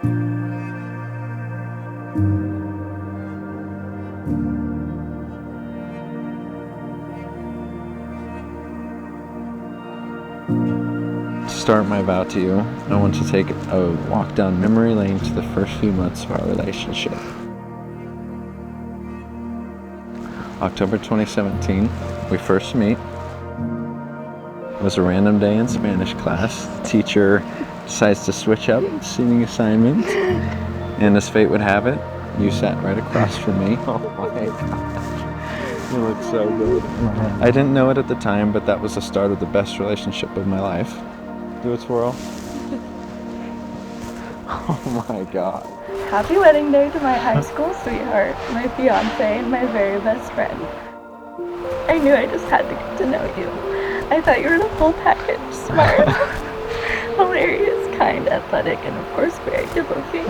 To start my vow to you, I want to take a walk down memory lane to the first few months of our relationship. October 2017, we first meet. It was a random day in Spanish class. The teacher decides to switch up seating assignments, and as fate would have it, you sat right across from me. Oh my gosh, you look so good. I didn't know it at the time, but that was the start of the best relationship of my life. Do a twirl. Oh my god. Happy wedding day to my high school sweetheart, my fiance, and my very best friend. I knew I just had to get to know you. I thought you were the full package. Smart, hilarious, kind, athletic, and of course very good looking.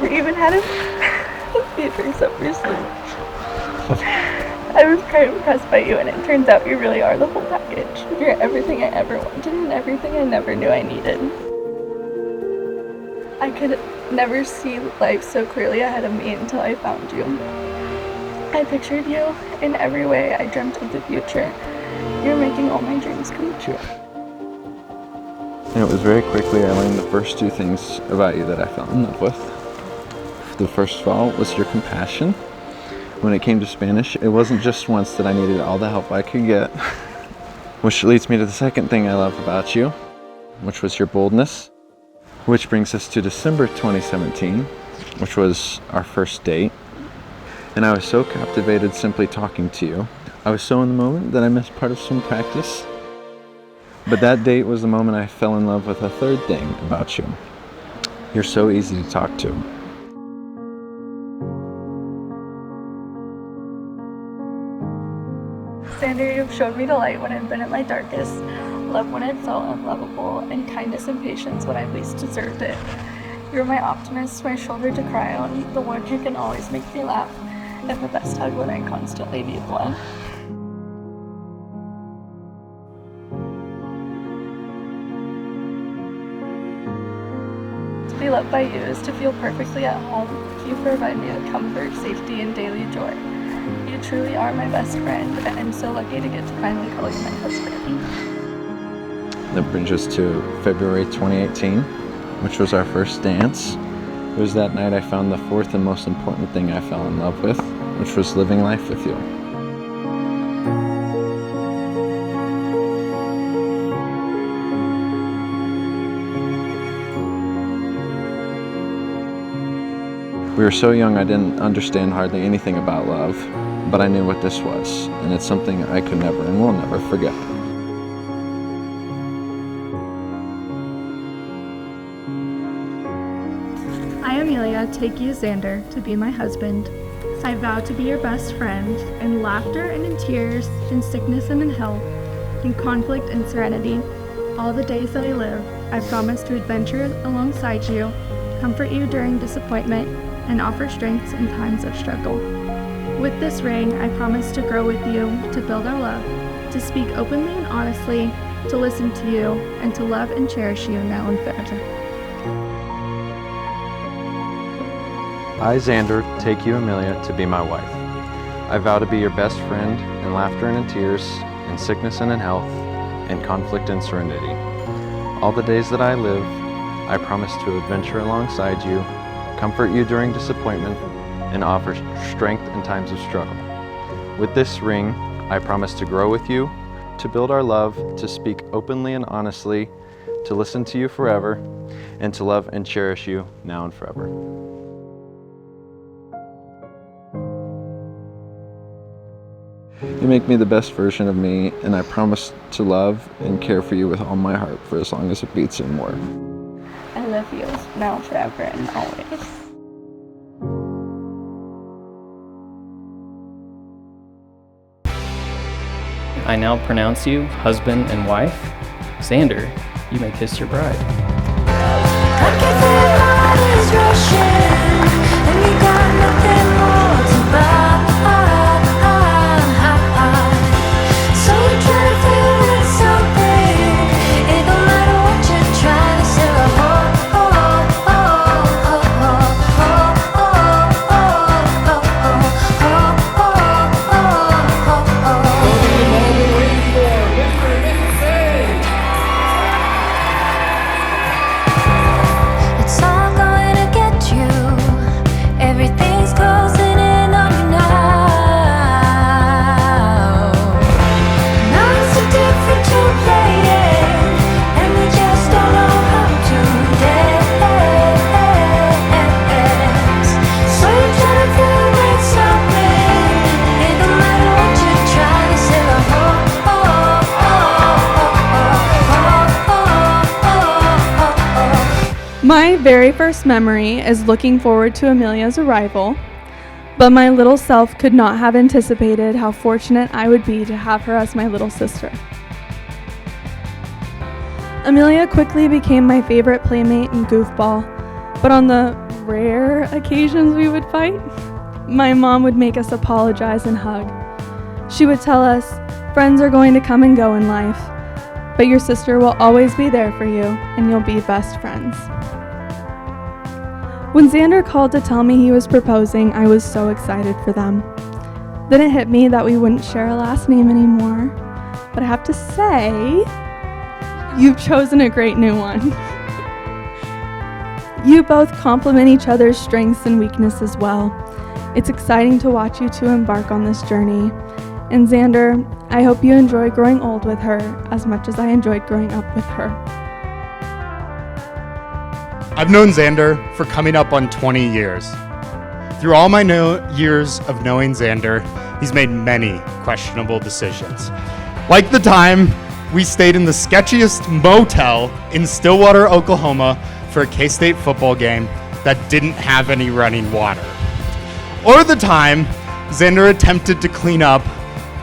You even had a few drinks up your sleeve. I was quite impressed by you, and it turns out you really are the whole package. You're everything I ever wanted and everything I never knew I needed. I could never see life so clearly ahead of me until I found you. I pictured you in every way. I dreamt of the future. You're making all my dreams come true. And it was very quickly I learned the first two things about you that I fell in love with. The first of all was your compassion. When it came to Spanish, it wasn't just once that I needed all the help I could get. Which leads me to the second thing I love about you, which was your boldness. Which brings us to December 2017, which was our first date. And I was so captivated simply talking to you. I was so in the moment that I missed part of swim practice. But that date was the moment I fell in love with a third thing about you. You're so easy to talk to. Xander, you've showed me the light when I've been at my darkest, love when I've felt unlovable, and kindness and patience when I least deserved it. You're my optimist, my shoulder to cry on, the one who can always make me laugh, and the best hug when I constantly need one. To be loved by you is to feel perfectly at home. You provide me with comfort, safety, and daily joy. You truly are my best friend, and I'm so lucky to get to finally call you my husband. That brings us to February 2018, which was our first dance. It was that night I found the fourth and most important thing I fell in love with, which was living life with you. We were so young I didn't understand hardly anything about love, but I knew what this was, and it's something I could never and will never forget. I, Amelia, take you, Xander, to be my husband. I vow to be your best friend, in laughter and in tears, in sickness and in health, in conflict and serenity. All the days that I live, I promise to adventure alongside you, comfort you during disappointment, and offer strength in times of struggle. With this ring, I promise to grow with you, to build our love, to speak openly and honestly, to listen to you, and to love and cherish you now and forever. I, Xander, take you, Amelia, to be my wife. I vow to be your best friend in laughter and in tears, in sickness and in health, in conflict and serenity. All the days that I live, I promise to adventure alongside you, comfort you during disappointment, and offer strength in times of struggle. With this ring, I promise to grow with you, to build our love, to speak openly and honestly, to listen to you forever, and to love and cherish you now and forever. You make me the best version of me, and I promise to love and care for you with all my heart for as long as it beats and more. I love you now, forever, and always. I now pronounce you husband and wife. Xander, you may kiss your bride. I can feel your heart is rushing, and you got nothing more to buy. So we try to feel with something. It don't matter what you try to say. Oh, oh, oh. very first memory is looking forward to Amelia's arrival, but my little self could not have anticipated how fortunate I would be to have her as my little sister. Amelia quickly became my favorite playmate and goofball, but on the rare occasions we would fight, my mom would make us apologize and hug. She would tell us, friends are going to come and go in life, but your sister will always be there for you, and you'll be best friends. When Xander called to tell me he was proposing, I was so excited for them. Then it hit me that we wouldn't share a last name anymore, but I have to say, you've chosen a great new one. You both complement each other's strengths and weaknesses well. It's exciting to watch you two embark on this journey. And Xander, I hope you enjoy growing old with her as much as I enjoyed growing up with her. I've known Xander for coming up on 20 years. Through all my years of knowing Xander, he's made many questionable decisions. Like the time we stayed in the sketchiest motel in Stillwater, Oklahoma for a K-State football game that didn't have any running water. Or the time Xander attempted to clean up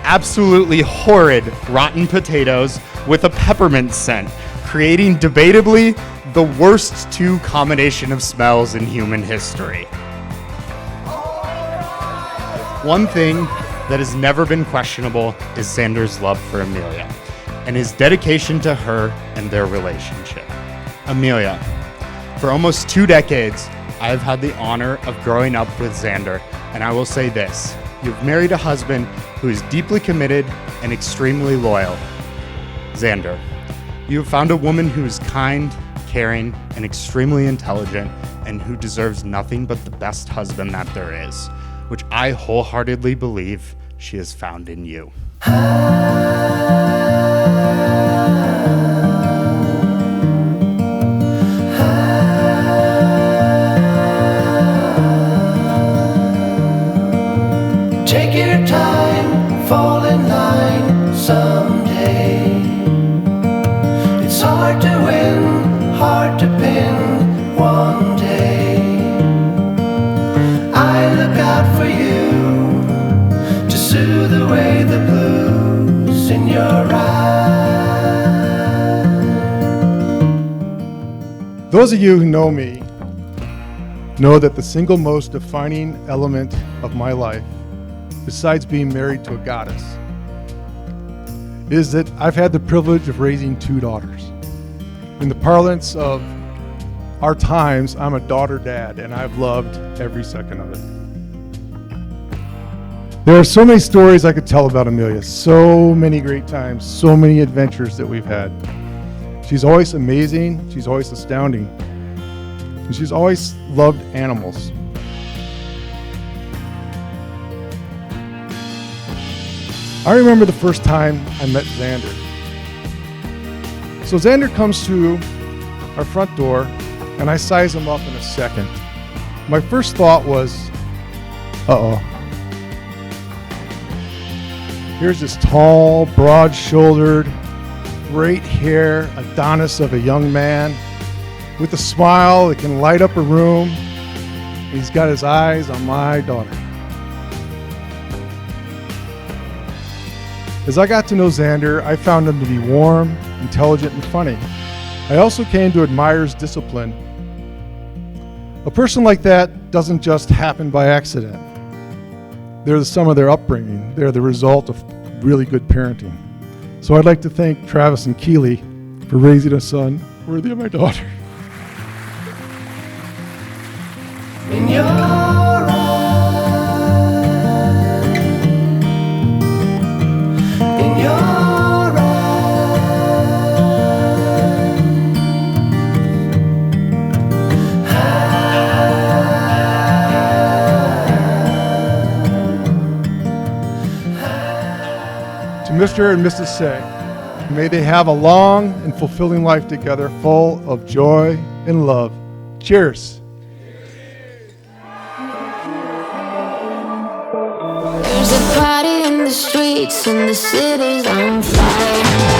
absolutely horrid rotten potatoes with a peppermint scent, creating debatably the worst two combination of smells in human history. One thing that has never been questionable is Xander's love for Amelia and his dedication to her and their relationship. Amelia, for almost 2 decades, I have had the honor of growing up with Xander, and I will say this, you've married a husband who is deeply committed and extremely loyal. Xander, you have found a woman who is kind, caring, and extremely intelligent, and who deserves nothing but the best husband that there is, which I wholeheartedly believe she has found in you. Take your time, fall in line someday. It's hard to win, hard to pin one day. I look out for you to soothe away the blues in your eyes. Those of you who know me know that the single most defining element of my life, besides being married to a goddess, is that I've had the privilege of raising 2 daughters. In the parlance of our times, I'm a daughter dad, and I've loved every second of it. There are so many stories I could tell about Amelia, so many great times, so many adventures that we've had. She's always amazing, she's always astounding, and she's always loved animals. I remember the first time I met Xander. So Xander comes to our front door, and I size him up in a second. My first thought was, uh-oh. Here's this tall, broad-shouldered, great hair Adonis of a young man with a smile that can light up a room. He's got his eyes on my daughter. As I got to know Xander, I found him to be warm, intelligent, and funny. I also came to admire his discipline. A person like that doesn't just happen by accident. They're the sum of their upbringing. They're the result of really good parenting. So I'd like to thank Travis and Keely for raising a son worthy of my daughter. In your eyes, in your To Mr. and Mrs. Say, may they have a long and fulfilling life together, full of joy and love. Cheers. There's a party in the streets and the city's on fire.